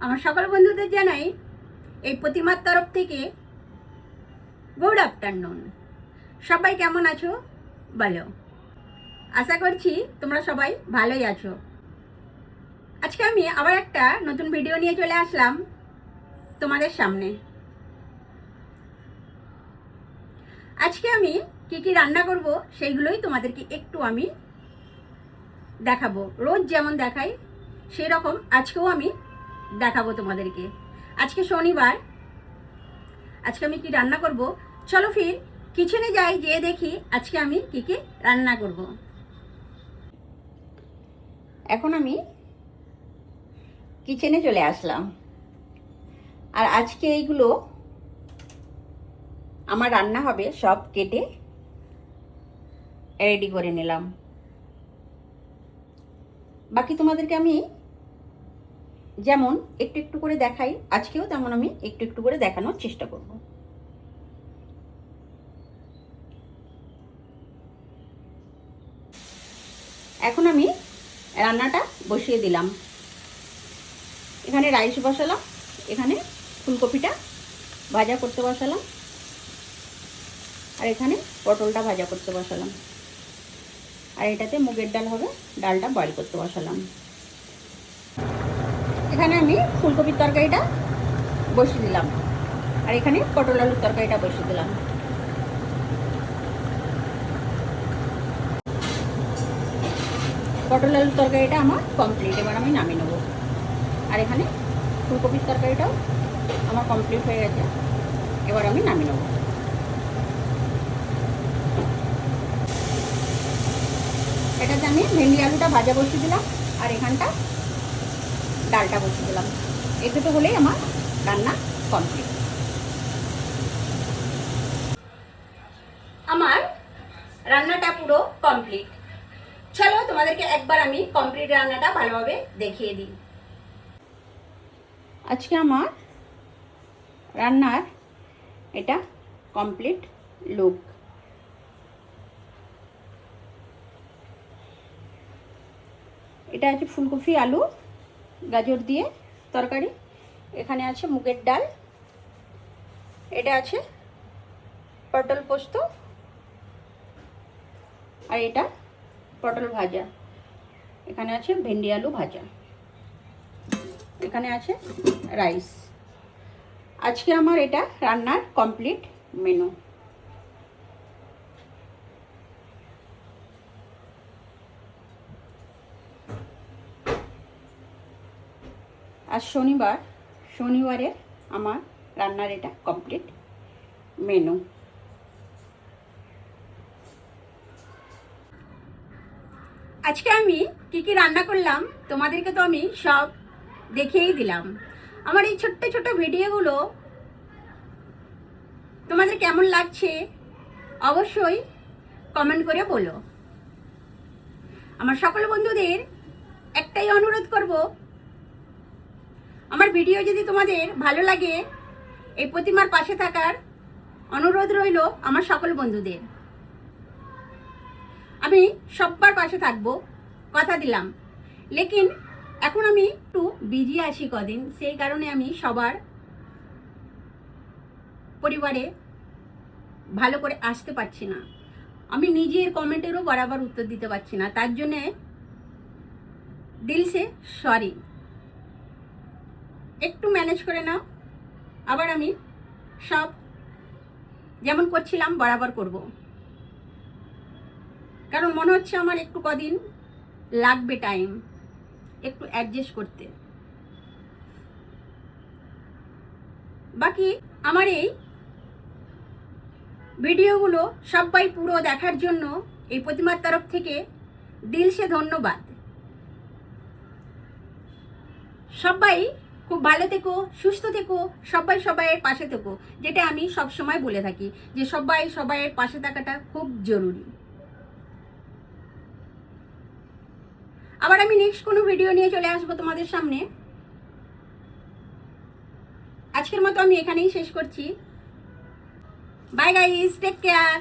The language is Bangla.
আমার সকল বন্ধুদের জানাই এই প্রতিমার তরফ থেকে গুড আফটারনুন। সবাই কেমন আছো বলো? আশা করছি তোমরা সবাই ভালোই আছো। আজকে আমি আবার একটা নতুন ভিডিও নিয়ে চলে আসলাম তোমাদের সামনে। আজকে আমি কি কি রান্না করব সেইগুলোই তোমাদেরকে একটু আমি দেখাবো। রোজ যেমন দেখাই সেই রকম আজকেও আমি দেখাবো তোমাদেরকে। আজকে শনিবার, আজকে আমি কি রান্না করব চলো ফির কিচেনে যাই, যেয়ে দেখি আজকে আমি কি কি রান্না করব। এখন আমি কিচেনে চলে আসলাম আর আজকে এইগুলো আমার রান্না হবে সব কেটে রেডি করে নিলাম। বাকি তোমাদেরকে আমি যেমন একটু একটু করে দেখাই, আজকেও তেমন আমি একটু একটু করে দেখানোর চেষ্টা করব। এখন আমি রান্নাটা বসিয়ে দিলাম। এখানে রাইস বসালাম, এখানে ফুলকপিটা ভাজা করতে বসালাম, আর এখানে পটলটা ভাজা করতে বসালাম, আর এটাতে মুগের ডাল হবে, ডালটা বয়েল করতে বসালাম। এখানে আমি ফুলকপির তরকারিটা বসিয়ে দিলাম, আর এখানে পটল আলুর তরকারিটা বসিয়ে দিলাম। পটল আলুর তরকারিটা আমার কমপ্লিট, এবার আমি নামিয়ে নেব। আর এখানে ফুলকপির তরকারিটাও আমার কমপ্লিট হয়ে গেছে, এবার আমি নামিয়ে নেব। এটাতে আমি ভেন্ডি আলুটা ভাজা বসিয়ে দিলাম, আর এখানটা ডালটা বসিয়ে দিলাম। এই দুটো হলেই আমার রান্না কমপ্লিট। আমার রান্নাটা পুরো কমপ্লিট। চলো তোমাদেরকে একবার আমি কমপ্লিট রান্নাটা ভালোভাবে দেখিয়ে দিই। আজকে আমার রান্নার এটা কমপ্লিট লুক। এটা আছে ফুলকপি আলু গাজর দিয়ে তরকারি, এখানে আছে মুগের ডাল, এটা আছে পটল পোস্ত, আর এটা পটল ভাজা, এখানে আছে ভেন্ডি আলু ভাজা, এখানে আছে রাইস। আজকে আমার এটা রান্নার কমপ্লিট মেনু। আজ শনিবার, শনিবারের আমার রান্নার এটা কমপ্লিট মেনু। আজকে আমি কি কি রান্না করলাম তোমাদেরকে তো আমি সব দেখিয়েই দিলাম। আমার এই ছোট্ট ছোট ভিডিওগুলো তোমাদের কেমন লাগছে অবশ্যই কমেন্ট করে বলো। আমার সকল বন্ধুদের একটাই অনুরোধ করব, আমার ভিডিও যদি তোমাদের ভালো লাগে এই প্রতিমার পাশে থাকার অনুরোধ রইল আমার সকল বন্ধুদের। আমি সবার পাশে থাকবো, কথা দিলাম। লেকিন এখন আমি একটু বিজি আছি কদিন, সেই কারণে আমি সবার পরিবারে ভালো করে আসতে পারছি না। আমি নিজের কমেন্টেরও বরাবর উত্তর দিতে পারছি না, তার জন্যে দিল সে সরি। একটু ম্যানেজ করে নাও, আবার আমি সব যেমন করছিলাম বরাবর করব। কারণ মনে হচ্ছে আমার একটু কদিন লাগবে টাইম একটু অ্যাডজাস্ট করতে। বাকি আমার এই ভিডিওগুলো সবাই পুরো দেখার জন্য এই প্রতিমার তরফ থেকে দিল সে ধন্যবাদ। সবাই খুব ভালো থেকো, সুস্থ থেকো, সবাই সবাইয়ের পাশে থেকো, যেটা আমি সব সময় বলে থাকি যে সবাই সবাইয়ের পাশে থাকাটা খুব জরুরি। আবার আমি নেক্সট কোনো ভিডিও নিয়ে চলে আসবো তোমাদের সামনে। আজকের মতো আমি এখানেই শেষ করছি। Bye guys, take care.